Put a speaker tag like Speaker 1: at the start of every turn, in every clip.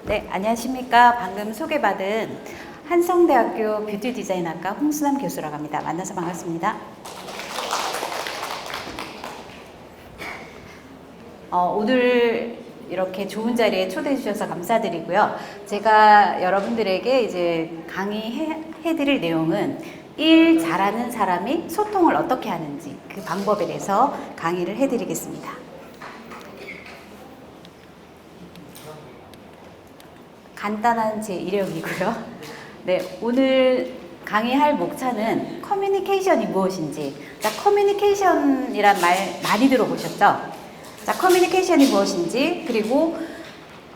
Speaker 1: 네, 안녕하십니까. 방금 소개받은 한성대학교 뷰티 디자인학과 홍수남 교수라고 합니다. 만나서 반갑습니다. 오늘 이렇게 좋은 자리에 초대해 주셔서 감사드리고요. 제가 여러분들에게 이제 강의해드릴 내용은 일 잘하는 사람이 소통을 어떻게 하는지 그 방법에 대해서 강의를 해드리겠습니다. 간단한 제 이력이고요. 네, 오늘 강의할 목차는 커뮤니케이션이 무엇인지. 자, 커뮤니케이션이란 말 많이 들어보셨죠? 자, 커뮤니케이션이 무엇인지, 그리고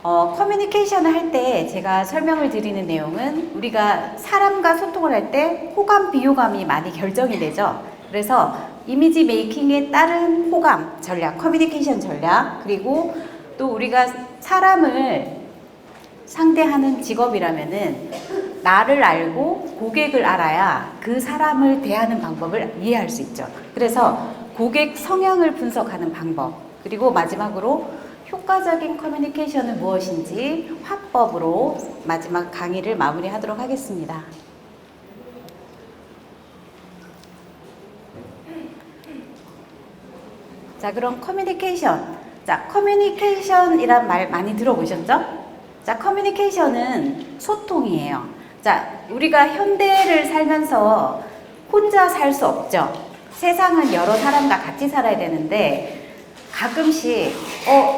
Speaker 1: 커뮤니케이션을 할 때 제가 설명을 드리는 내용은 우리가 사람과 소통을 할 때 호감, 비호감이 많이 결정이 되죠. 그래서 이미지 메이킹에 따른 호감 전략, 커뮤니케이션 전략, 그리고 또 우리가 사람을 상대하는 직업이라면은 나를 알고 고객을 알아야 그 사람을 대하는 방법을 이해할 수 있죠. 그래서 고객 성향을 분석하는 방법, 그리고 마지막으로 효과적인 커뮤니케이션은 무엇인지 화법으로 마지막 강의를 마무리하도록 하겠습니다. 자, 그럼 커뮤니케이션. 자, 커뮤니케이션이란 말 많이 들어보셨죠? 자, 커뮤니케이션은 소통이에요. 자, 우리가 현대를 살면서 혼자 살 수 없죠. 세상은 여러 사람과 같이 살아야 되는데 가끔씩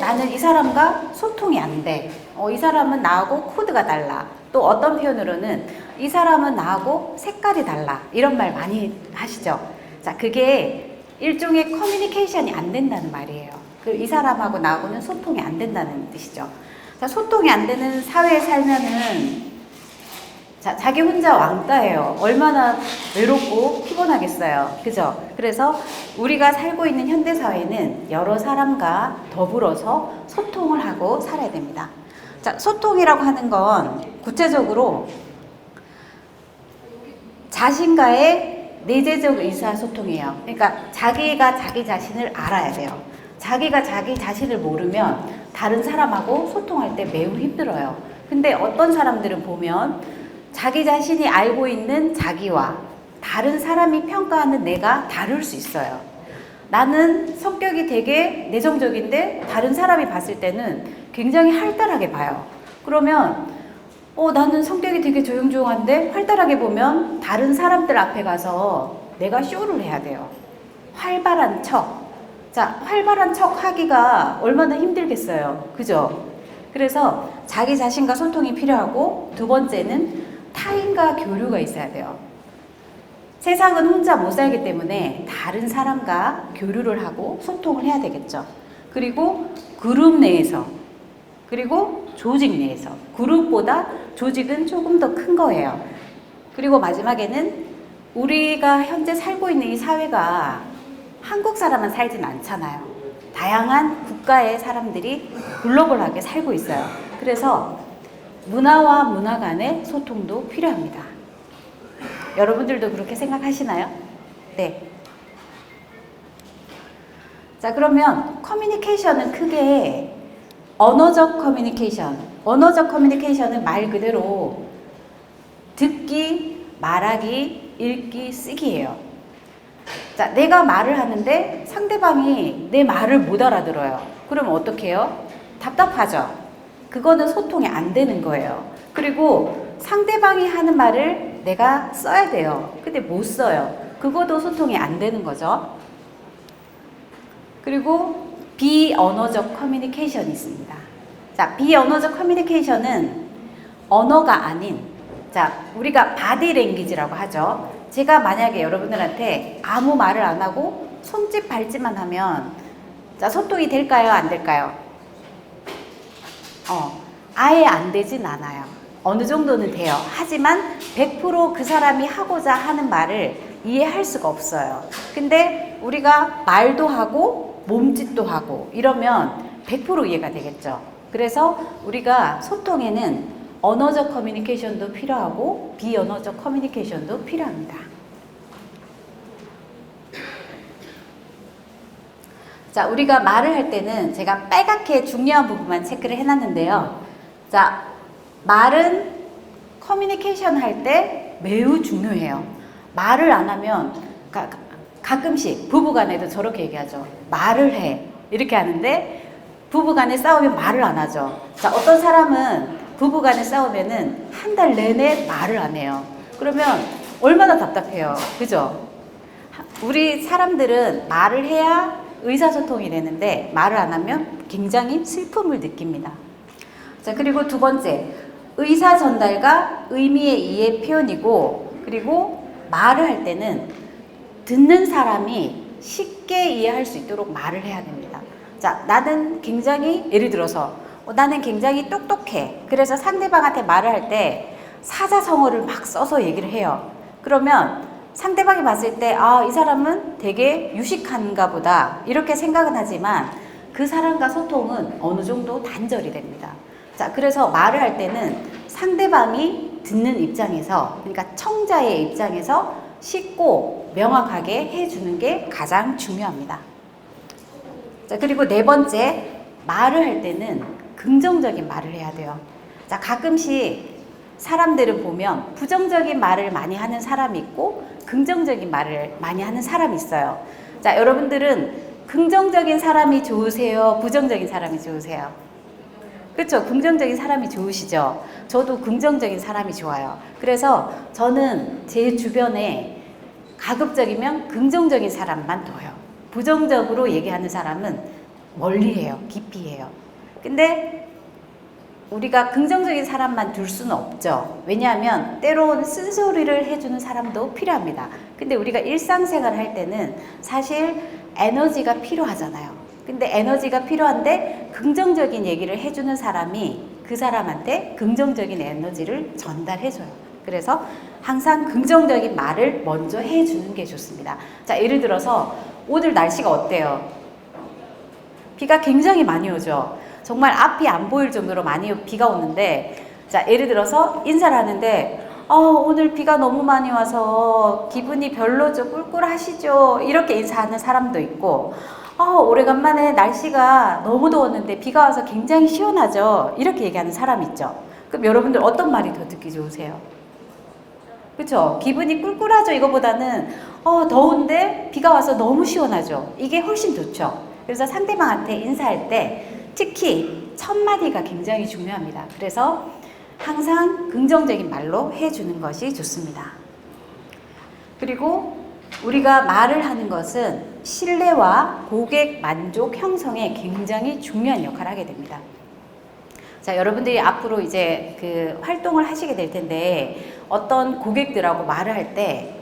Speaker 1: 나는 이 사람과 소통이 안 돼. 이 사람은 나하고 코드가 달라. 또 어떤 표현으로는 이 사람은 나하고 색깔이 달라. 이런 말 많이 하시죠. 자, 그게 일종의 커뮤니케이션이 안 된다는 말이에요. 이 사람하고 나하고는 소통이 안 된다는 뜻이죠. 자, 소통이 안 되는 사회에 살면은 자기 혼자 왕따예요. 얼마나 외롭고 피곤하겠어요. 그죠? 그래서 우리가 살고 있는 현대사회는 여러 사람과 더불어서 소통을 하고 살아야 됩니다. 자, 소통이라고 하는 건 구체적으로 자신과의 내재적 의사소통이에요. 그러니까 자기가 자기 자신을 알아야 돼요. 자기가 자기 자신을 모르면 다른 사람하고 소통할 때 매우 힘들어요. 근데 어떤 사람들은 보면 자기 자신이 알고 있는 자기와 다른 사람이 평가하는 내가 다를 수 있어요. 나는 성격이 되게 내성적인데 다른 사람이 봤을 때는 굉장히 활달하게 봐요. 그러면 나는 성격이 되게 조용조용한데 활달하게 보면 다른 사람들 앞에 가서 내가 쇼를 해야 돼요. 활발한 척. 자, 활발한 척 하기가 얼마나 힘들겠어요. 그죠? 그래서 자기 자신과 소통이 필요하고, 두 번째는 타인과 교류가 있어야 돼요. 세상은 혼자 못 살기 때문에 다른 사람과 교류를 하고 소통을 해야 되겠죠. 그리고 그룹 내에서, 그리고 조직 내에서. 그룹보다 조직은 조금 더 큰 거예요. 그리고 마지막에는 우리가 현재 살고 있는 이 사회가 한국 사람만 살진 않잖아요. 다양한 국가의 사람들이 글로벌하게 살고 있어요. 그래서 문화와 문화 간의 소통도 필요합니다. 여러분들도 그렇게 생각하시나요? 네. 자, 그러면 커뮤니케이션은 크게 언어적 커뮤니케이션. 언어적 커뮤니케이션은 말 그대로 듣기, 말하기, 읽기, 쓰기예요. 자, 내가 말을 하는데 상대방이 내 말을 못 알아들어요. 그러면 어떻게 해요? 답답하죠. 그거는 소통이 안 되는 거예요. 그리고 상대방이 하는 말을 내가 써야 돼요. 근데 못 써요. 그것도 소통이 안 되는 거죠. 그리고 비언어적 커뮤니케이션이 있습니다. 자, 비언어적 커뮤니케이션은 언어가 아닌, 자, 우리가 바디 랭귀지라고 하죠. 제가 만약에 여러분들한테 아무 말을 안 하고 손짓 발짓만 하면 자, 소통이 될까요? 안 될까요? 아예 안 되진 않아요. 어느 정도는 돼요. 하지만 100% 그 사람이 하고자 하는 말을 이해할 수가 없어요. 근데 우리가 말도 하고 몸짓도 하고 이러면 100% 이해가 되겠죠. 그래서 우리가 소통에는 언어적 커뮤니케이션도 필요하고 비언어적 커뮤니케이션도 필요합니다. 자, 우리가 말을 할 때는 제가 빨갛게 중요한 부분만 체크를 해놨는데요. 자, 말은 커뮤니케이션 할 때 매우 중요해요. 말을 안 하면 가끔씩 부부간에도 저렇게 얘기하죠. 말을 해. 이렇게 하는데 부부간에 싸우면 말을 안 하죠. 자, 어떤 사람은 부부간에 싸우면은 한 달 내내 말을 안 해요. 그러면 얼마나 답답해요. 그죠? 우리 사람들은 말을 해야 의사소통이 되는데 말을 안 하면 굉장히 슬픔을 느낍니다. 자, 그리고 두 번째, 의사 전달과 의미의 이해 표현이고, 그리고 말을 할 때는 듣는 사람이 쉽게 이해할 수 있도록 말을 해야 됩니다. 자, 나는 굉장히, 예를 들어서 나는 굉장히 똑똑해. 그래서 상대방한테 말을 할 때 사자성어를 막 써서 얘기를 해요. 그러면 상대방이 봤을 때, 아, 이 사람은 되게 유식한가 보다. 이렇게 생각은 하지만 그 사람과 소통은 어느 정도 단절이 됩니다. 자, 그래서 말을 할 때는 상대방이 듣는 입장에서, 그러니까 청자의 입장에서 쉽고 명확하게 해주는 게 가장 중요합니다. 자, 그리고 네 번째, 말을 할 때는 긍정적인 말을 해야 돼요. 자, 가끔씩 사람들은 보면 부정적인 말을 많이 하는 사람이 있고 긍정적인 말을 많이 하는 사람이 있어요. 자, 여러분들은 긍정적인 사람이 좋으세요? 부정적인 사람이 좋으세요? 그렇죠? 긍정적인 사람이 좋으시죠? 저도 긍정적인 사람이 좋아요. 그래서 저는 제 주변에 가급적이면 긍정적인 사람만 둬요. 부정적으로 얘기하는 사람은 멀리해요. 기피해요. 근데 우리가 긍정적인 사람만 둘 수는 없죠. 왜냐하면 때론 쓴소리를 해주는 사람도 필요합니다. 근데 우리가 일상생활을 할 때는 사실 에너지가 필요하잖아요. 근데 에너지가 필요한데 긍정적인 얘기를 해주는 사람이 그 사람한테 긍정적인 에너지를 전달해줘요. 그래서 항상 긍정적인 말을 먼저 해주는 게 좋습니다. 자, 예를 들어서 오늘 날씨가 어때요? 비가 굉장히 많이 오죠. 정말 앞이 안 보일 정도로 많이 비가 오는데, 자, 예를 들어서 인사를 하는데 오늘 비가 너무 많이 와서 기분이 별로죠, 꿀꿀하시죠, 이렇게 인사하는 사람도 있고, 오래간만에 날씨가 너무 더웠는데 비가 와서 굉장히 시원하죠, 이렇게 얘기하는 사람이 있죠. 그럼 여러분들 어떤 말이 더 듣기 좋으세요? 그렇죠? 기분이 꿀꿀하죠, 이거보다는 더운데 비가 와서 너무 시원하죠, 이게 훨씬 좋죠. 그래서 상대방한테 인사할 때 특히 첫 마디가 굉장히 중요합니다. 그래서 항상 긍정적인 말로 해주는 것이 좋습니다. 그리고 우리가 말을 하는 것은 신뢰와 고객 만족 형성에 굉장히 중요한 역할을 하게 됩니다. 자, 여러분들이 앞으로 이제 그 활동을 하시게 될 텐데 어떤 고객들하고 말을 할 때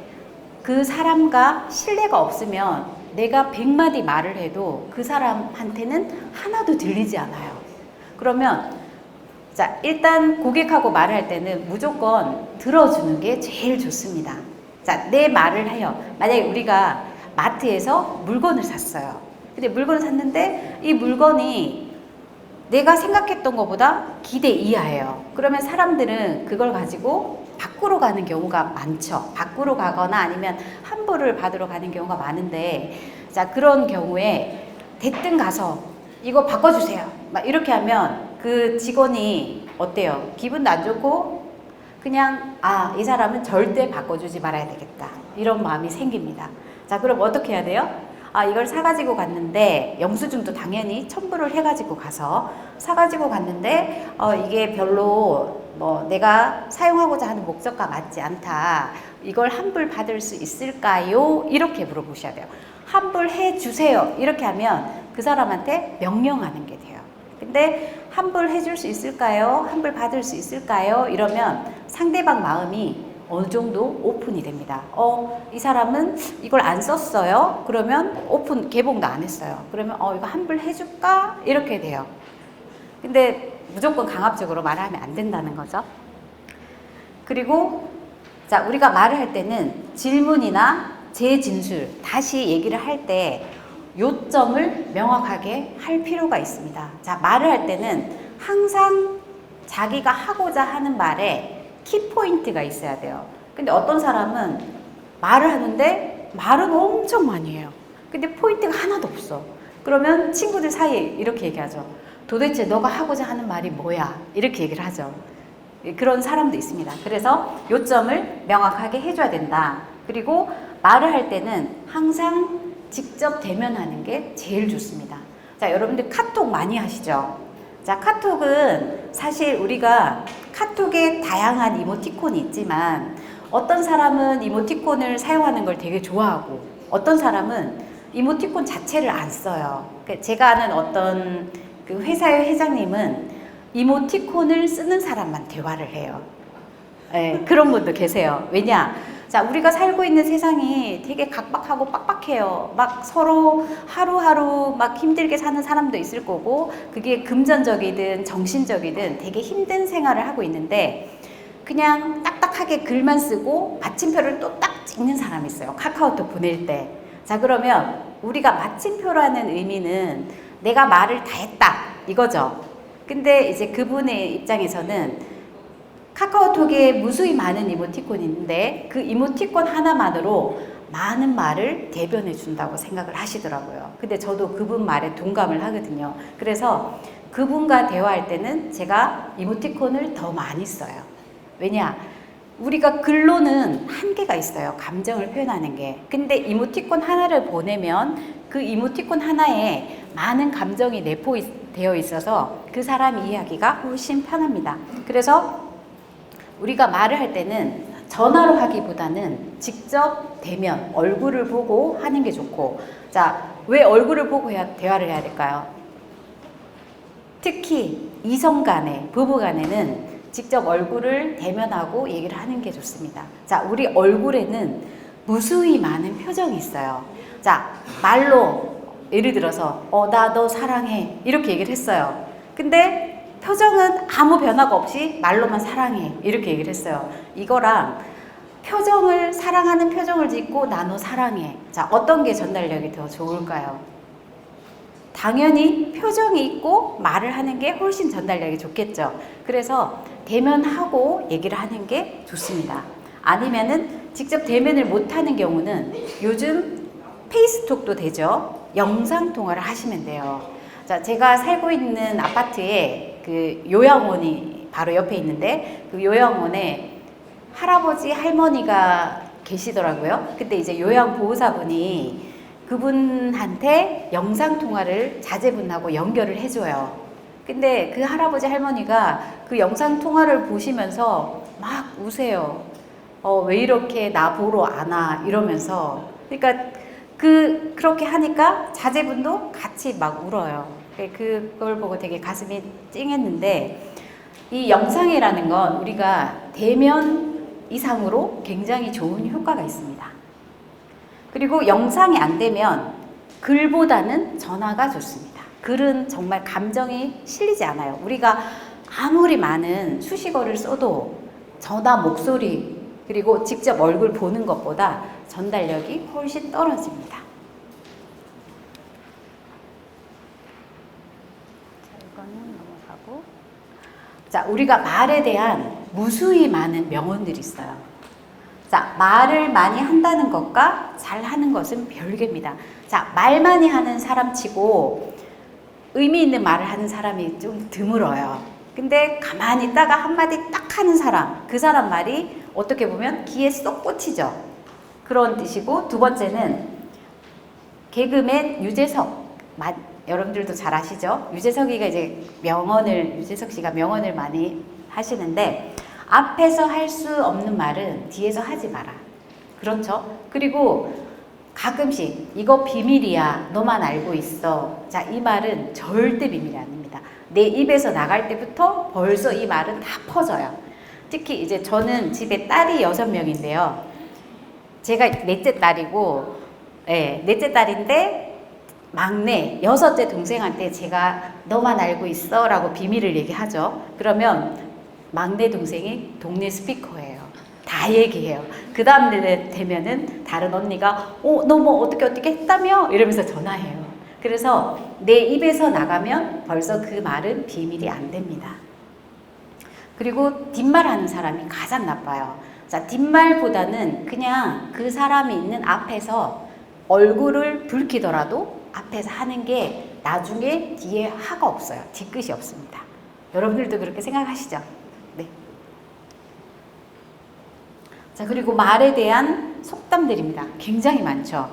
Speaker 1: 그 사람과 신뢰가 없으면 내가 100마디 말을 해도 그 사람한테는 하나도 들리지 않아요. 그러면 자, 일단 고객하고 말을 할 때는 무조건 들어주는 게 제일 좋습니다. 자, 내 말을 해요. 만약에 우리가 마트에서 물건을 샀어요. 근데 물건을 샀는데 이 물건이 내가 생각했던 것보다 기대 이하예요. 그러면 사람들은 그걸 가지고 밖으로 가는 경우가 많죠. 밖으로 가거나 아니면 환불을 받으러 가는 경우가 많은데, 자, 그런 경우에 대뜸 가서 이거 바꿔주세요, 막 이렇게 하면 그 직원이 어때요? 기분도 안 좋고 그냥 이 사람은 절대 바꿔주지 말아야 되겠다, 이런 마음이 생깁니다. 자, 그럼 어떻게 해야 돼요? 이걸 사가지고 갔는데 영수증도 당연히 첨부를 해가지고 가서 사가지고 갔는데 이게 별로 내가 사용하고자 하는 목적과 맞지 않다, 이걸 환불 받을 수 있을까요? 이렇게 물어보셔야 돼요. 환불해 주세요, 이렇게 하면 그 사람한테 명령하는 게 돼요. 근데 환불 해줄 수 있을까요? 환불 받을 수 있을까요? 이러면 상대방 마음이 어느 정도 오픈이 됩니다. 이 사람은 이걸 안 썼어요? 그러면 개봉도 안 했어요. 그러면 이거 환불 해줄까? 이렇게 돼요. 근데 무조건 강압적으로 말하면 안 된다는 거죠. 그리고 자, 우리가 말을 할 때는 질문이나 재진술, 다시 얘기를 할 때 요점을 명확하게 할 필요가 있습니다. 자, 말을 할 때는 항상 자기가 하고자 하는 말에 키포인트가 있어야 돼요. 근데 어떤 사람은 말을 하는데 말은 엄청 많이 해요. 근데 포인트가 하나도 없어. 그러면 친구들 사이에 이렇게 얘기하죠. 도대체 너가 하고자 하는 말이 뭐야? 이렇게 얘기를 하죠. 그런 사람도 있습니다. 그래서 요점을 명확하게 해줘야 된다. 그리고 말을 할 때는 항상 직접 대면하는 게 제일 좋습니다. 자, 여러분들 카톡 많이 하시죠? 자, 카톡은 사실 우리가 카톡에 다양한 이모티콘이 있지만 어떤 사람은 이모티콘을 사용하는 걸 되게 좋아하고 어떤 사람은 이모티콘 자체를 안 써요. 제가 아는 어떤 그 회사의 회장님은 이모티콘을 쓰는 사람만 대화를 해요. 네, 그런 분도 계세요. 왜냐? 자, 우리가 살고 있는 세상이 되게 각박하고 빡빡해요. 막 서로 하루하루 막 힘들게 사는 사람도 있을 거고, 그게 금전적이든 정신적이든 되게 힘든 생활을 하고 있는데, 그냥 딱딱하게 글만 쓰고 받침표를 또 딱 찍는 사람이 있어요. 카카오톡 보낼 때. 자, 그러면 우리가 마침표라는 의미는 내가 말을 다 했다 이거죠. 근데 이제 그분의 입장에서는 카카오톡에 무수히 많은 이모티콘이 있는데 그 이모티콘 하나만으로 많은 말을 대변해 준다고 생각을 하시더라고요. 근데 저도 그분 말에 동감을 하거든요. 그래서 그분과 대화할 때는 제가 이모티콘을 더 많이 써요. 왜냐? 우리가 글로는 한계가 있어요. 감정을 표현하는 게. 근데 이모티콘 하나를 보내면 그 이모티콘 하나에 많은 감정이 내포되어 있어서 그 사람 이해하기가 훨씬 편합니다. 그래서 우리가 말을 할 때는 전화로 하기보다는 직접 대면, 얼굴을 보고 하는 게 좋고, 자, 왜 얼굴을 보고 대화를 해야 될까요? 특히 이성 간에, 부부 간에는 직접 얼굴을 대면하고 얘기를 하는 게 좋습니다. 자, 우리 얼굴에는 무수히 많은 표정이 있어요. 자, 말로 예를 들어서 나 너 사랑해 이렇게 얘기를 했어요. 근데 표정은 아무 변화가 없이 말로만 사랑해 이렇게 얘기를 했어요. 이거랑 표정을 사랑하는 표정을 짓고 나 너 사랑해. 자, 어떤 게 전달력이 더 좋을까요? 당연히 표정이 있고 말을 하는 게 훨씬 전달력이 좋겠죠. 그래서 대면하고 얘기를 하는 게 좋습니다. 아니면은 직접 대면을 못 하는 경우는 요즘 페이스톡도 되죠. 영상 통화를 하시면 돼요. 자, 제가 살고 있는 아파트에 그 요양원이 바로 옆에 있는데 그 요양원에 할아버지 할머니가 계시더라고요. 근데 이제 요양보호사분이 그분한테 영상통화를 자제분하고 연결을 해줘요. 근데 그 할아버지 할머니가 그 영상통화를 보시면서 막 우세요. 왜 이렇게 나 보러 안 와? 이러면서. 그러니까 그렇게 하니까 자제분도 같이 막 울어요. 그걸 보고 되게 가슴이 찡했는데 이 영상이라는 건 우리가 대면 이상으로 굉장히 좋은 효과가 있습니다. 그리고 영상이 안 되면 글보다는 전화가 좋습니다. 글은 정말 감정이 실리지 않아요. 우리가 아무리 많은 수식어를 써도 전화 목소리 그리고 직접 얼굴 보는 것보다 전달력이 훨씬 떨어집니다. 자, 이거는 넘어가고. 자, 우리가 말에 대한 무수히 많은 명언들이 있어요. 자, 말을 많이 한다는 것과 잘하는 것은 별개입니다. 자, 말 많이 하는 사람 치고 의미 있는 말을 하는 사람이 좀 드물어요. 근데 가만히 있다가 한마디 딱 하는 사람, 그 사람 말이 어떻게 보면 귀에 쏙 꽂히죠. 그런 뜻이고, 두 번째는 개그맨 유재석. 여러분들도 잘 아시죠? 유재석 씨가 명언을 많이 하시는데, 앞에서 할 수 없는 말은 뒤에서 하지 마라. 그렇죠? 그리고 가끔씩 이거 비밀이야. 너만 알고 있어. 자, 이 말은 절대 비밀이 아닙니다. 내 입에서 나갈 때부터 벌써 이 말은 다 퍼져요. 특히 이제 저는 집에 딸이 6명인데요. 제가 넷째 딸이고, 넷째 딸인데 막내 6째 동생한테 제가 너만 알고 있어 라고 비밀을 얘기하죠. 그러면 막내 동생이 동네 스피커예요. 다 얘기해요. 그 다음 되면은 다른 언니가 너 뭐 어떻게 했다며? 이러면서 전화해요. 그래서 내 입에서 나가면 벌써 그 말은 비밀이 안 됩니다. 그리고 뒷말하는 사람이 가장 나빠요. 자, 뒷말보다는 그냥 그 사람이 있는 앞에서 얼굴을 붉히더라도 앞에서 하는 게 나중에 뒤에 하가 없어요. 뒤끝이 없습니다. 여러분들도 그렇게 생각하시죠? 네. 자, 그리고 말에 대한 속담들입니다. 굉장히 많죠.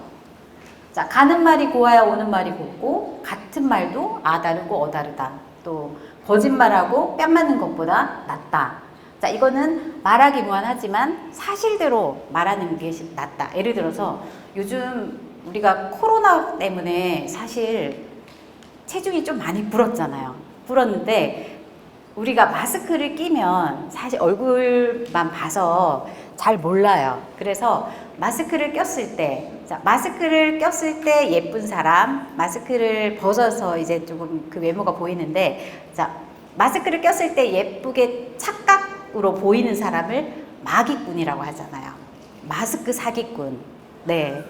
Speaker 1: 자, 가는 말이 고와야 오는 말이 곱고, 같은 말도 아 다르고 어 다르다. 또 거짓말하고 뺨 맞는 것보다 낫다. 자, 이거는 말하기 무한하지만 사실대로 말하는 게 낫다. 예를 들어서 요즘 우리가 코로나 때문에 사실 체중이 좀 많이 불었잖아요. 불었는데 우리가 마스크를 끼면 사실 얼굴만 봐서 잘 몰라요. 그래서 마스크를 꼈을 때, 자, 마스크를 꼈을 때 예쁜 사람, 마스크를 벗어서 이제 조금 그 외모가 보이는데, 자, 마스크를 꼈을 때 예쁘게 착각으로 보이는 사람을 마기꾼이라고 하잖아요. 마스크 사기꾼. 네.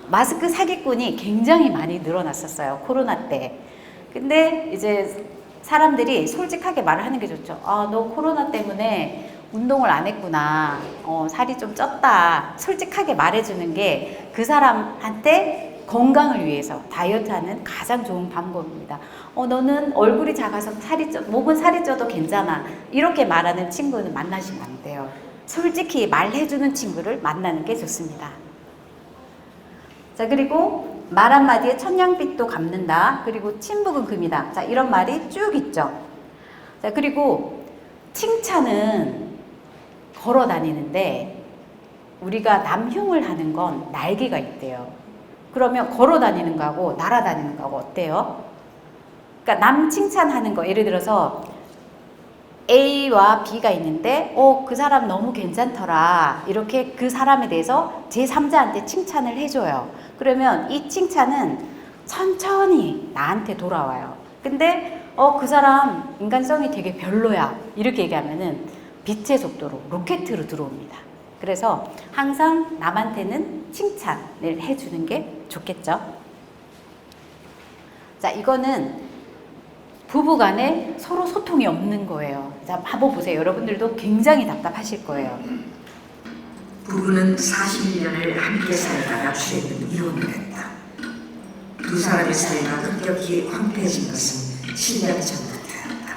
Speaker 1: 마스크 사기꾼이 굉장히 많이 늘어났었어요. 코로나 때. 근데 이제 사람들이 솔직하게 말을 하는 게 좋죠. 아, 너 코로나 때문에 운동을 안 했구나. 살이 좀 쪘다. 솔직하게 말해주는 게 그 사람한테 건강을 위해서 다이어트하는 가장 좋은 방법입니다. 너는 얼굴이 작아서 목은 살이 쪄도 괜찮아. 이렇게 말하는 친구는 만나시면 안 돼요. 솔직히 말해주는 친구를 만나는 게 좋습니다. 자, 그리고 말 한마디에 천냥빚도 갚는다. 그리고 침묵은 금이다. 자, 이런 말이 쭉 있죠. 자, 그리고 칭찬은 걸어 다니는데 우리가 남흉을 하는 건 날개가 있대요. 그러면 걸어 다니는 거하고 날아다니는 거하고 어때요? 그러니까 남 칭찬하는 거, 예를 들어서 A와 B가 있는데 그 사람 너무 괜찮더라. 이렇게 그 사람에 대해서 제3자한테 칭찬을 해줘요. 그러면 이 칭찬은 천천히 나한테 돌아와요. 근데 그 사람 인간성이 되게 별로야. 이렇게 얘기하면은 빛의 속도로 로켓으로 들어옵니다. 그래서 항상 남한테는 칭찬을 해주는 게 좋겠죠. 자, 이거는 부부간에 서로 소통이 없는 거예요. 자, 한번 보세요. 여러분들도 굉장히 답답하실 거예요.
Speaker 2: 부부는 40년을 함께 살다가 최근 이혼을 했다. 두 사람의 사이가 급격히 황폐해진 것은 10년 전부터였다.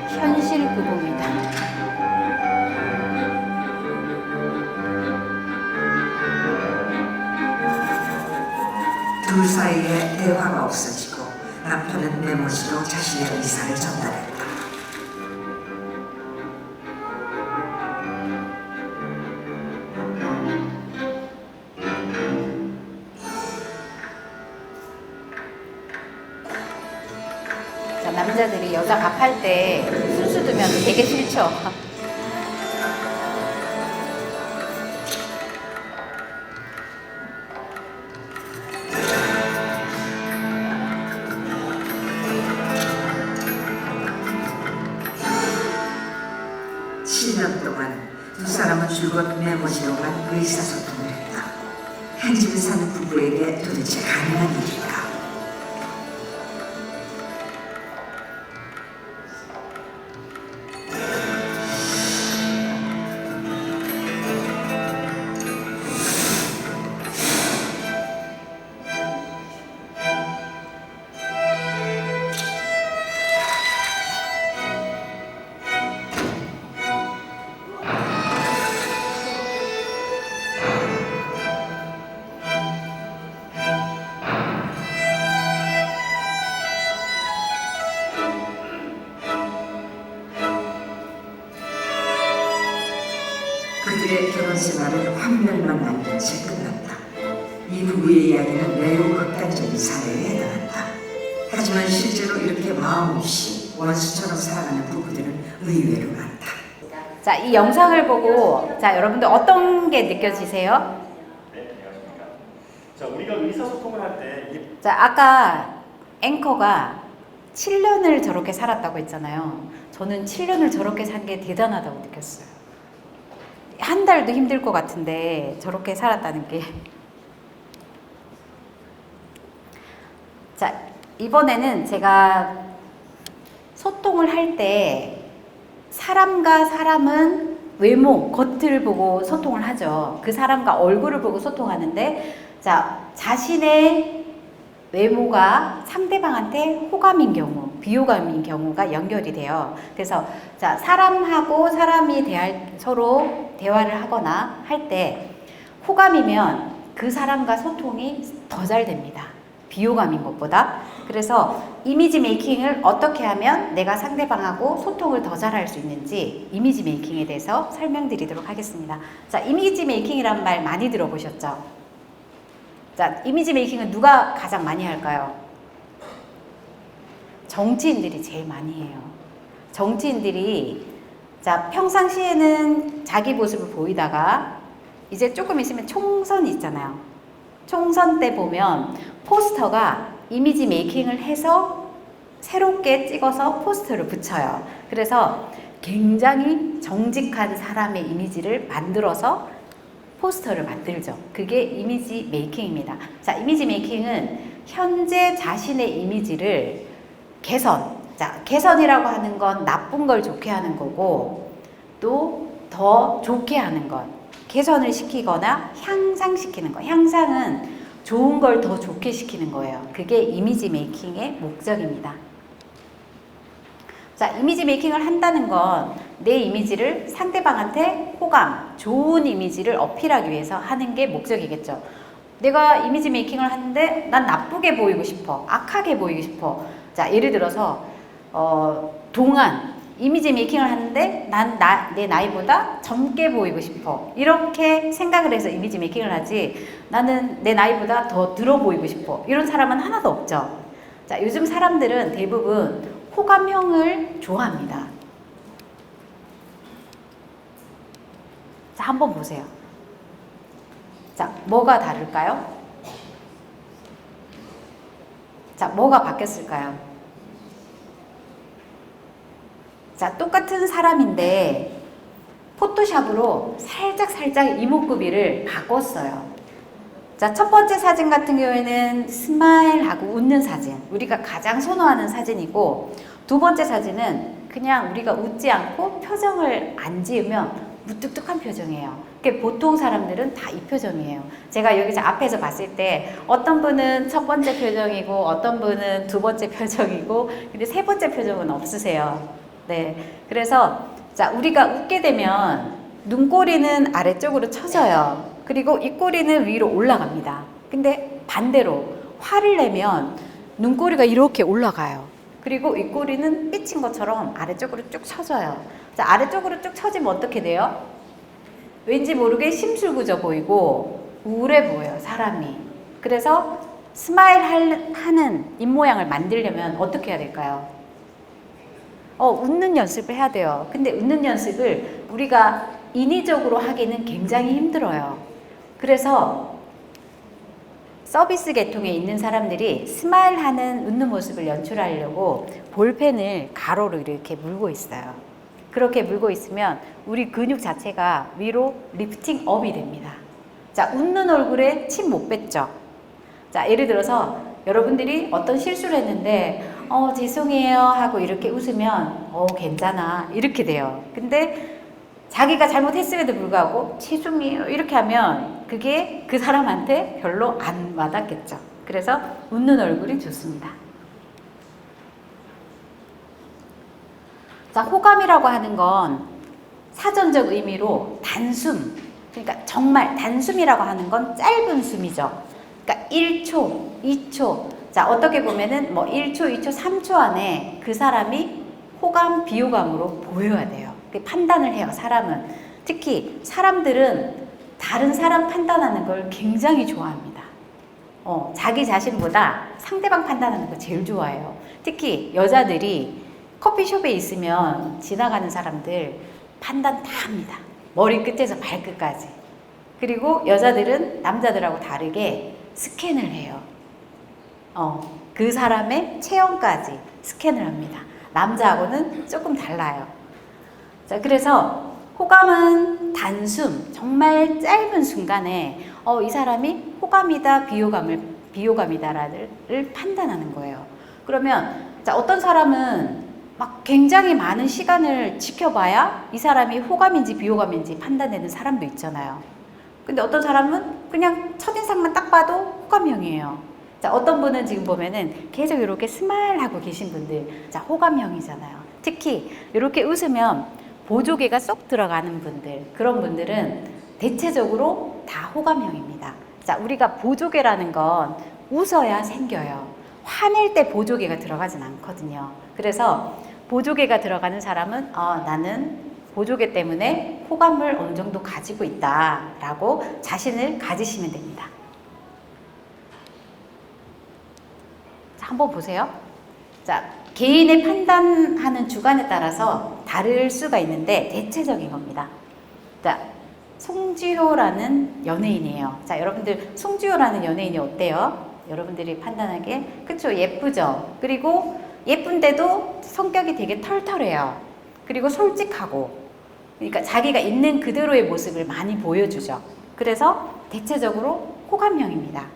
Speaker 1: 현실 부부입니다.
Speaker 2: 둘 사이에 대화가 없어지고 남편은 메모지로 자신의 의사를 전달했다.
Speaker 1: 자, 남자들이 여자 밥할 때 순수 두면 되게 싫죠.
Speaker 2: 년 동안 두 사람은 줄곧 메모지로만 의사소통을 했다. 한 집에 사는 부부에게 도대체 가능한 일일까? 그들의 결혼 생활은 환멸만 남긴 채 끝났다. 이 부부의 이야기는 매우 극단적인 사례에 해당한다. 하지만 실제로 이렇게 마음 없이 원수처럼 살아가는 부부들은 의외로 많다.
Speaker 1: 자, 이 영상을 보고 자, 여러분들 어떤 게 느껴지세요?
Speaker 3: 네, 안녕하십니까. 자, 우리가 의사소통을 할 때
Speaker 1: 자, 아까 앵커가 7년을 저렇게 살았다고 했잖아요. 저는 7년을 저렇게 산 게 대단하다고 느꼈어요. 한 달도 힘들 것 같은데 저렇게 살았다는 게. 자, 이번에는 제가 소통을 할 때 사람과 사람은 외모, 겉을 보고 소통을 하죠. 그 사람과 얼굴을 보고 소통하는데, 자, 자신의 외모가 상대방한테 호감인 경우, 비호감인 경우가 연결이 돼요. 그래서 자, 사람하고 사람이 서로 대화를 하거나 할 때 호감이면 그 사람과 소통이 더 잘 됩니다. 비호감인 것보다. 그래서 이미지 메이킹을 어떻게 하면 내가 상대방하고 소통을 더 잘할 수 있는지 이미지 메이킹에 대해서 설명드리도록 하겠습니다. 자, 이미지 메이킹이란 말 많이 들어보셨죠? 자, 이미지 메이킹은 누가 가장 많이 할까요? 정치인들이 제일 많이 해요. 정치인들이 자, 평상시에는 자기 모습을 보이다가 이제 조금 있으면 총선이 있잖아요. 총선 때 보면 포스터가 이미지 메이킹을 해서 새롭게 찍어서 포스터를 붙여요. 그래서 굉장히 정직한 사람의 이미지를 만들어서 포스터를 만들죠. 그게 이미지 메이킹입니다. 자, 이미지 메이킹은 현재 자신의 이미지를 개선. 자, 개선이라고 하는 건 나쁜 걸 좋게 하는 거고, 또 더 좋게 하는 것. 개선을 시키거나 향상시키는 거. 향상은 좋은 걸 더 좋게 시키는 거예요. 그게 이미지 메이킹의 목적입니다. 자, 이미지 메이킹을 한다는 건 내 이미지를 상대방한테 호감, 좋은 이미지를 어필하기 위해서 하는 게 목적이겠죠. 내가 이미지 메이킹을 하는데 난 나쁘게 보이고 싶어. 악하게 보이고 싶어. 자, 예를 들어서 동안 이미지 메이킹을 하는데 난 내 나이보다 젊게 보이고 싶어. 이렇게 생각을 해서 이미지 메이킹을 하지, 나는 내 나이보다 더 들어 보이고 싶어. 이런 사람은 하나도 없죠. 자, 요즘 사람들은 대부분 호감형을 좋아합니다. 자, 한번 보세요. 자, 뭐가 다를까요? 자, 뭐가 바뀌었을까요? 자, 똑같은 사람인데 포토샵으로 살짝 이목구비를 바꿨어요. 자, 첫 번째 사진 같은 경우에는 스마일하고 웃는 사진, 우리가 가장 선호하는 사진이고, 두 번째 사진은 그냥 우리가 웃지 않고 표정을 안 지으면 무뚝뚝한 표정이에요. 보통 사람들은 다 이 표정이에요. 제가 여기 앞에서 봤을 때 어떤 분은 첫 번째 표정이고 어떤 분은 두 번째 표정이고, 근데 세 번째 표정은 없으세요. 네, 그래서 자, 우리가 웃게 되면 눈꼬리는 아래쪽으로 처져요. 그리고 입꼬리는 위로 올라갑니다. 근데 반대로 화를 내면 눈꼬리가 이렇게 올라가요. 그리고 입꼬리는 삐친 것처럼 아래쪽으로 쭉 처져요. 자, 아래쪽으로 쭉 처지면 어떻게 돼요? 왠지 모르게 심술구져 보이고 우울해 보여요, 사람이. 그래서 스마일 하는 입모양을 만들려면 어떻게 해야 될까요? 웃는 연습을 해야 돼요. 근데 웃는 연습을 우리가 인위적으로 하기는 굉장히 힘들어요. 그래서 서비스 계통에 있는 사람들이 스마일하는 웃는 모습을 연출하려고 볼펜을 가로로 이렇게 물고 있어요. 그렇게 물고 있으면 우리 근육 자체가 위로 리프팅 업이 됩니다. 자, 웃는 얼굴에 침 못 뱉죠. 자, 예를 들어서 여러분들이 어떤 실수를 했는데 죄송해요 하고 이렇게 웃으면 괜찮아 이렇게 돼요. 근데 자기가 잘못했음에도 불구하고 죄송해요 이렇게 하면 그게 그 사람한테 별로 안 와닿겠죠. 그래서 웃는 얼굴이 좋습니다. 자, 호감이라고 하는 건 사전적 의미로 단숨, 그러니까 정말 단숨이라고 하는 건 짧은 숨이죠. 그러니까 1초, 2초. 자, 어떻게 보면은 1초, 2초, 3초 안에 그 사람이 호감, 비호감으로 보여야 돼요. 판단을 해요, 사람은. 특히 사람들은 다른 사람 판단하는 걸 굉장히 좋아합니다. 자기 자신보다 상대방 판단하는 거 제일 좋아해요. 특히 여자들이 커피숍에 있으면 지나가는 사람들 판단 다 합니다. 머리끝에서 발끝까지. 그리고 여자들은 남자들하고 다르게 스캔을 해요. 그 사람의 체형까지 스캔을 합니다. 남자하고는 조금 달라요. 자, 그래서 호감은 단숨, 정말 짧은 순간에 이 사람이 호감이다, 비호감이다를 판단하는 거예요. 그러면 자, 어떤 사람은 막 굉장히 많은 시간을 지켜봐야 이 사람이 호감인지 비호감인지 판단되는 사람도 있잖아요. 근데 어떤 사람은 그냥 첫인상만 딱 봐도 호감형이에요. 자, 어떤 분은 지금 보면은 계속 이렇게 스마일하고 계신 분들, 자, 호감형이잖아요. 특히 이렇게 웃으면 보조개가 쏙 들어가는 분들, 그런 분들은 대체적으로 다 호감형입니다. 자, 우리가 보조개라는 건 웃어야 생겨요. 화낼 때 보조개가 들어가진 않거든요. 그래서 보조개가 들어가는 사람은 나는 보조개 때문에 호감을 어느 정도 가지고 있다라고 자신을 가지시면 됩니다. 자, 한번 보세요. 자, 개인의 판단하는 주관에 따라서 다를 수가 있는데 대체적인 겁니다. 자, 송지효라는 연예인이에요. 자, 여러분들 송지효라는 연예인이 어때요? 여러분들이 판단하기에 그쵸, 예쁘죠. 그리고 예쁜데도 성격이 되게 털털해요. 그리고 솔직하고, 그러니까 자기가 있는 그대로의 모습을 많이 보여주죠. 그래서 대체적으로 호감형입니다.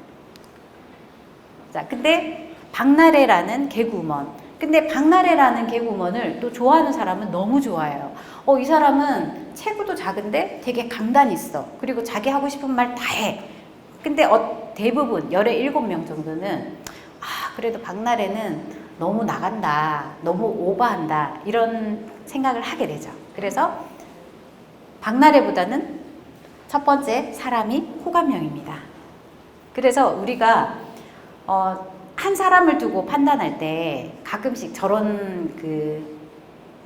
Speaker 1: 자, 근데 박나래라는 개그우먼, 근데 박나래라는 개그우먼을 또 좋아하는 사람은 너무 좋아해요. 이 사람은 체구도 작은데 되게 강단 있어. 그리고 자기 하고 싶은 말 다 해. 근데 대부분 17명 정도는 그래도 박나래는 너무 나간다, 너무 오버한다, 이런 생각을 하게 되죠. 그래서 박나래보다는 첫 번째 사람이 호감형입니다. 그래서 우리가 한 사람을 두고 판단할 때 가끔씩 저런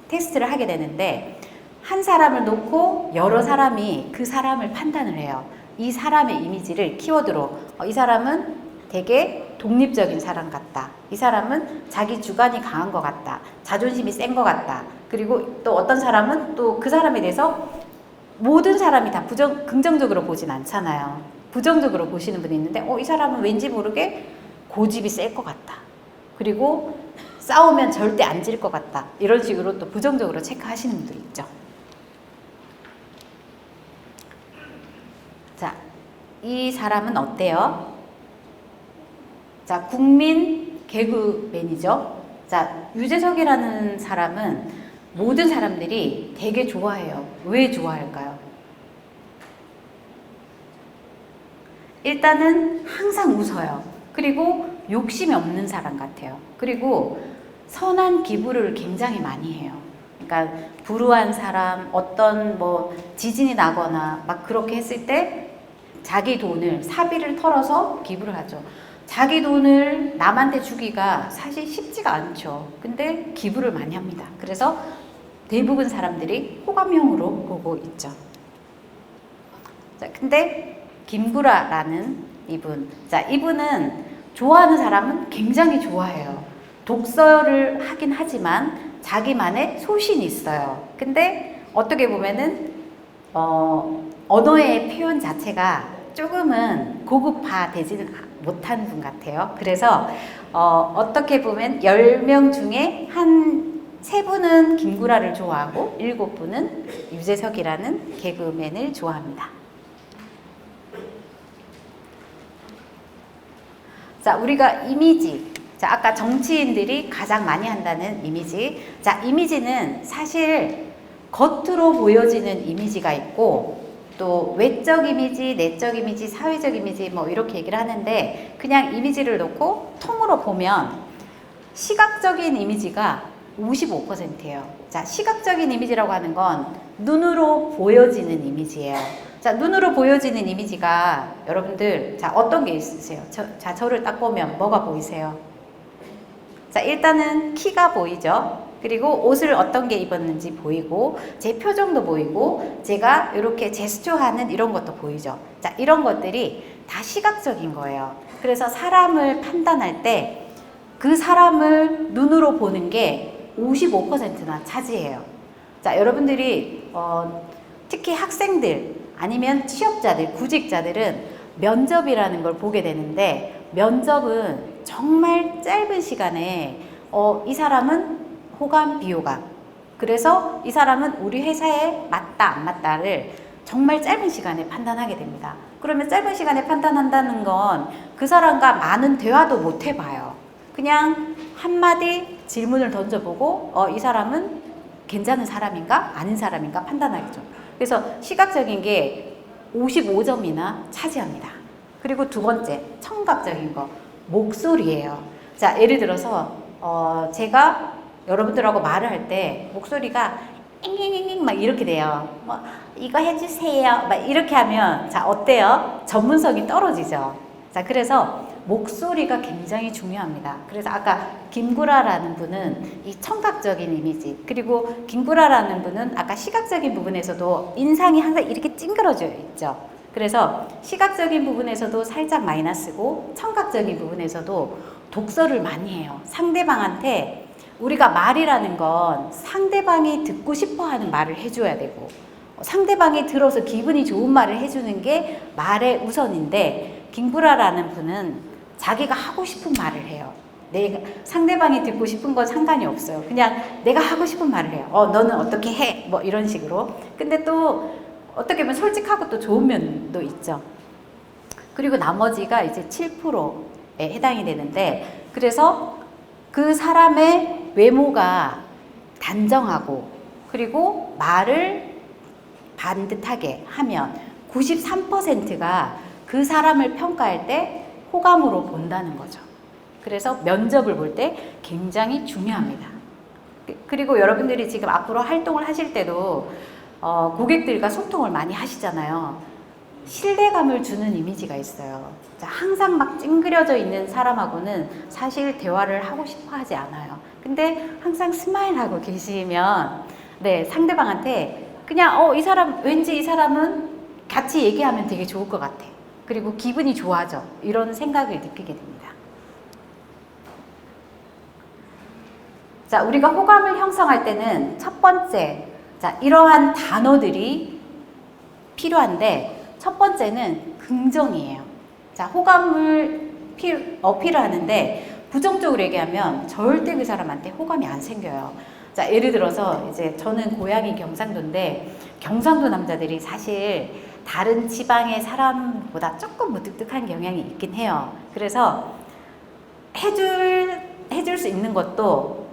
Speaker 1: 테스트를 하게 되는데, 한 사람을 놓고 여러 사람이 그 사람을 판단을 해요. 이 사람의 이미지를 키워드로 이 사람은 되게 독립적인 사람 같다. 이 사람은 자기 주관이 강한 것 같다. 자존심이 센 것 같다. 그리고 또 어떤 사람은 또 그 사람에 대해서 모든 사람이 다 긍정적으로 보진 않잖아요. 부정적으로 보시는 분이 있는데 이 사람은 왠지 모르게 고집이 셀 것 같다. 그리고 싸우면 절대 안 질 것 같다. 이런 식으로 또 부정적으로 체크하시는 분들이 있죠. 자, 이 사람은 어때요? 자, 국민 개그맨이죠. 자, 유재석이라는 사람은 모든 사람들이 되게 좋아해요. 왜 좋아할까요? 일단은 항상 웃어요. 그리고 욕심이 없는 사람 같아요. 그리고 선한 기부를 굉장히 많이 해요. 그러니까 불우한 사람, 어떤 지진이 나거나 막 그렇게 했을 때 자기 돈을 사비를 털어서 기부를 하죠. 자기 돈을 남한테 주기가 사실 쉽지가 않죠. 근데 기부를 많이 합니다. 그래서 대부분 사람들이 호감형으로 보고 있죠. 자, 근데 김구라라는 이분. 자, 이분은 좋아하는 사람은 굉장히 좋아해요. 독서를 하긴 하지만 자기만의 소신이 있어요. 근데 어떻게 보면은 언어의 표현 자체가 조금은 고급화되지는 못한 분 같아요. 그래서 어떻게 보면 10명 중에 한 3분은 김구라를 좋아하고 7분은 유재석이라는 개그맨을 좋아합니다. 자, 우리가 이미지. 자, 아까 정치인들이 가장 많이 한다는 이미지. 자, 이미지는 사실 겉으로 보여지는 이미지가 있고 또 외적 이미지, 내적 이미지, 사회적 이미지 이렇게 얘기를 하는데, 그냥 이미지를 놓고 통으로 보면 시각적인 이미지가 55%예요. 자, 시각적인 이미지라고 하는 건 눈으로 보여지는 이미지예요. 자, 눈으로 보여지는 이미지가 여러분들 어떤 게 있으세요? 저를 딱 보면 뭐가 보이세요? 자, 일단은 키가 보이죠. 그리고 옷을 어떤 게 입었는지 보이고 제 표정도 보이고 제가 이렇게 제스처하는 이런 것도 보이죠. 자, 이런 것들이 다 시각적인 거예요. 그래서 사람을 판단할 때 그 사람을 눈으로 보는 게 55%나 차지해요. 자, 여러분들이 특히 학생들 아니면 취업자들, 구직자들은 면접이라는 걸 보게 되는데, 면접은 정말 짧은 시간에 이 사람은 호감, 비호감. 그래서 이 사람은 우리 회사에 맞다, 안 맞다를 정말 짧은 시간에 판단하게 됩니다. 그러면 짧은 시간에 판단한다는 건 그 사람과 많은 대화도 못 해봐요. 그냥 한마디 질문을 던져보고 이 사람은 괜찮은 사람인가 아닌 사람인가 판단하겠죠. 그래서 시각적인 게 55점이나 차지합니다. 그리고 두 번째 청각적인 거 목소리예요. 자, 예를 들어서 제가 여러분들하고 말을 할 때 목소리가 잉잉잉잉 막 이렇게 돼요. 뭐 이거 해주세요 막 이렇게 하면 자 어때요? 전문성이 떨어지죠. 자, 그래서 목소리가 굉장히 중요합니다. 그래서 아까 김구라라는 분은 이 청각적인 이미지, 그리고 김구라라는 분은 아까 시각적인 부분에서도 인상이 항상 이렇게 찡그러져 있죠. 그래서 시각적인 부분에서도 살짝 마이너스고 청각적인 부분에서도 독서를 많이 해요. 상대방한테 우리가 말이라는 건 상대방이 듣고 싶어 하는 말을 해줘야 되고 상대방이 들어서 기분이 좋은 말을 해주는 게 말의 우선인데 김구라라는 분은 자기가 하고 싶은 말을 해요. 내가 상대방이 듣고 싶은 건 상관이 없어요. 그냥 내가 하고 싶은 말을 해요. 너는 어떻게 해? 뭐 이런 식으로. 근데 또 어떻게 보면 솔직하고 또 좋은 면도 있죠. 그리고 나머지가 이제 7%에 해당이 되는데 그래서 그 사람의 외모가 단정하고 그리고 말을 반듯하게 하면 93%가 그 사람을 평가할 때 호감으로 본다는 거죠. 그래서 면접을 볼 때 굉장히 중요합니다. 그리고 여러분들이 지금 앞으로 활동을 하실 때도 고객들과 소통을 많이 하시잖아요. 신뢰감을 주는 이미지가 있어요. 자, 항상 막 찡그려져 있는 사람하고는 사실 대화를 하고 싶어 하지 않아요. 근데 항상 스마일하고 계시면 네, 상대방한테 그냥 이 사람 왠지 이 사람은 같이 얘기하면 되게 좋을 것 같아. 그리고 기분이 좋아져. 이런 생각을 느끼게 됩니다. 자, 우리가 호감을 형성할 때는 첫 번째, 자, 이러한 단어들이 필요한데 첫 번째는 긍정이에요. 자, 호감을 어필을 하는데 부정적으로 얘기하면 절대 그 사람한테 호감이 안 생겨요. 자, 예를 들어서 이제 저는 고향이 경상도인데 경상도 남자들이 사실 다른 지방의 사람보다 조금 무뚝뚝한 경향이 있긴 해요. 그래서 해줄 수 있는 것도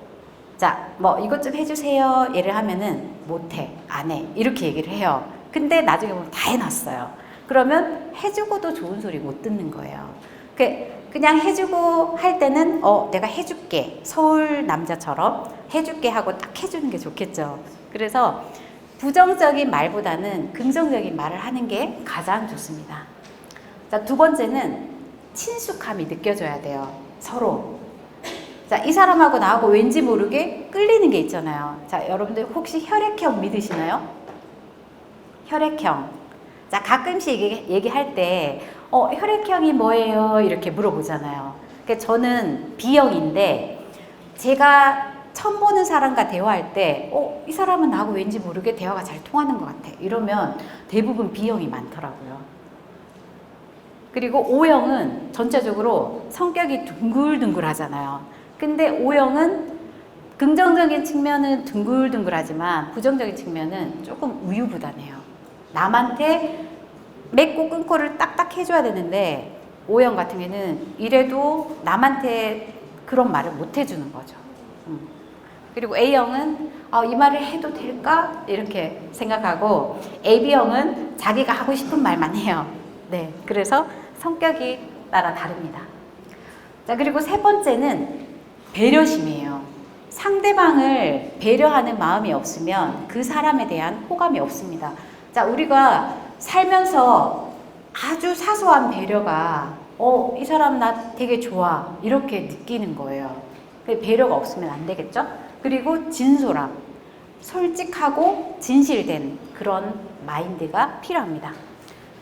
Speaker 1: 자, 뭐 이것 좀 해주세요. 얘를 하면은 못해, 안 해. 이렇게 얘기를 해요. 근데 나중에 보면 다 해놨어요. 그러면 해주고도 좋은 소리 못 듣는 거예요. 그냥 해주고 할 때는 내가 해줄게. 서울 남자처럼 해줄게 하고 딱 해주는 게 좋겠죠. 그래서 부정적인 말보다는 긍정적인 말을 하는 게 가장 좋습니다. 자, 두 번째는 친숙함이 느껴져야 돼요. 서로. 자, 이 사람하고 나하고 왠지 모르게 끌리는 게 있잖아요. 자, 여러분들 혹시 혈액형 믿으시나요? 혈액형. 자, 가끔씩 얘기할 때 혈액형이 뭐예요? 이렇게 물어보잖아요. 그러니까 저는 B형인데 제가 처음 보는 사람과 대화할 때 이 사람은 나하고 왠지 모르게 대화가 잘 통하는 것 같아. 이러면 대부분 B형이 많더라고요. 그리고 O형은 전체적으로 성격이 둥글둥글하잖아요. 근데 O형은 긍정적인 측면은 둥글둥글하지만 부정적인 측면은 조금 우유부단해요. 남한테 맺고 끊고를 딱딱 해줘야 되는데 O형 같은 경우는 이래도 남한테 그런 말을 못 해주는 거죠. 그리고 A형은 이 말을 해도 될까? 이렇게 생각하고 AB형은 자기가 하고 싶은 말만 해요. 네, 그래서 성격이 따라 다릅니다. 자, 그리고 세 번째는 배려심이에요. 상대방을 배려하는 마음이 없으면 그 사람에 대한 호감이 없습니다. 자, 우리가 살면서 아주 사소한 배려가 이 사람 나 되게 좋아 이렇게 느끼는 거예요. 배려가 없으면 안 되겠죠? 그리고 진솔함, 솔직하고 진실된 그런 마인드가 필요합니다.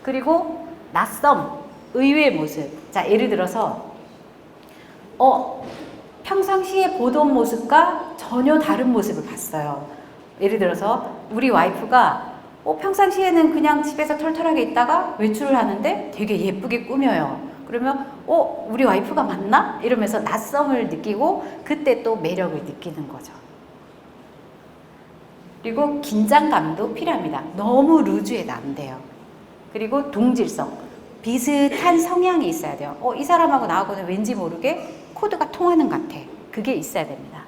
Speaker 1: 그리고 낯섦, 의외의 모습. 자, 예를 들어서 평상시에 보던 모습과 전혀 다른 모습을 봤어요. 예를 들어서 우리 와이프가 평상시에는 그냥 집에서 털털하게 있다가 외출을 하는데 되게 예쁘게 꾸며요. 그러면 우리 와이프가 맞나? 이러면서 낯섦을 느끼고 그때 또 매력을 느끼는 거죠. 그리고 긴장감도 필요합니다. 너무 루즈해도 안 돼요. 그리고 동질성, 비슷한 성향이 있어야 돼요. 이 사람하고 나하고는 왠지 모르게 코드가 통하는 것 같아. 그게 있어야 됩니다.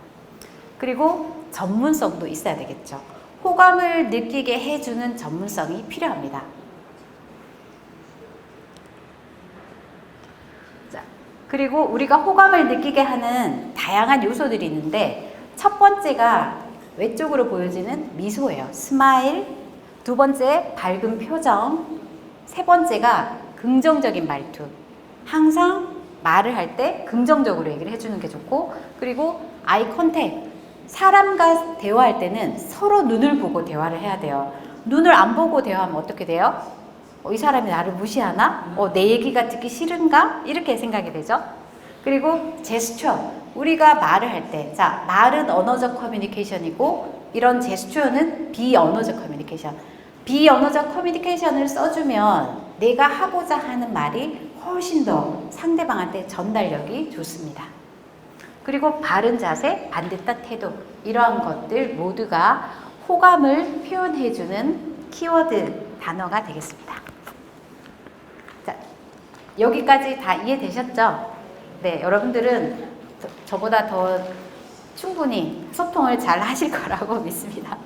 Speaker 1: 그리고 전문성도 있어야 되겠죠. 호감을 느끼게 해주는 전문성이 필요합니다. 자, 그리고 우리가 호감을 느끼게 하는 다양한 요소들이 있는데 첫 번째가 외적으로 보여지는 미소예요. 스마일. 두 번째 밝은 표정. 세 번째가 긍정적인 말투. 항상 말을 할 때 긍정적으로 얘기를 해주는 게 좋고, 그리고 아이 컨택. 사람과 대화할 때는 서로 눈을 보고 대화를 해야 돼요. 눈을 안 보고 대화하면 어떻게 돼요? 이 사람이 나를 무시하나? 내 얘기가 듣기 싫은가? 이렇게 생각이 되죠. 그리고 제스처. 우리가 말을 할 때, 자, 말은 언어적 커뮤니케이션이고 이런 제스처는 비언어적 커뮤니케이션. 비언어적 커뮤니케이션을 써주면 내가 하고자 하는 말이 훨씬 더 상대방한테 전달력이 좋습니다. 그리고 바른 자세, 반듯한 태도, 이러한 것들 모두가 호감을 표현해주는 키워드 단어가 되겠습니다. 자, 여기까지 다 이해되셨죠? 네, 여러분들은 저보다 더 충분히 소통을 잘 하실 거라고 믿습니다.